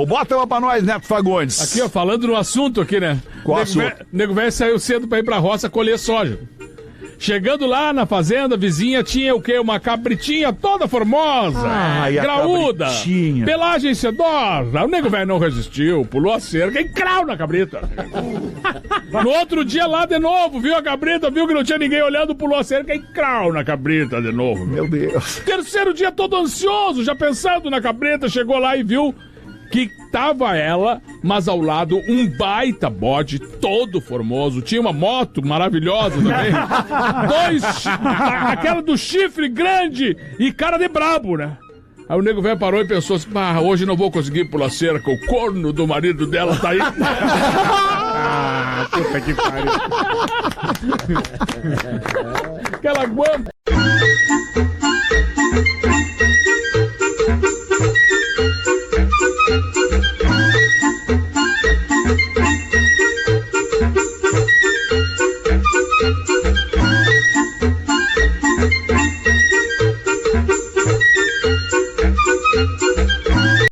Bota uma pra nós, Neto Fagundes. Aqui, ó, falando no assunto aqui, né? Qual assunto? Nego velho saiu cedo pra ir pra roça colher soja. Chegando lá na fazenda vizinha, tinha o quê? Uma cabritinha toda formosa, graúda, pelagem sedosa. O nego velho não resistiu, pulou a cerca e crau na cabrita. No outro dia lá de novo, viu a cabrita, viu que não tinha ninguém olhando, pulou a cerca e crau na cabrita de novo. Meu Deus. Terceiro dia todo ansioso, já pensando na cabrita, chegou lá e viu que tava ela, mas ao lado um baita bode todo formoso. Tinha uma moto maravilhosa também. Aquela do chifre grande e cara de brabo, né? Aí o nego velho parou e pensou assim, hoje não vou conseguir pular cerca, o corno do marido dela tá aí. Puta que pariu. Aquela guampa.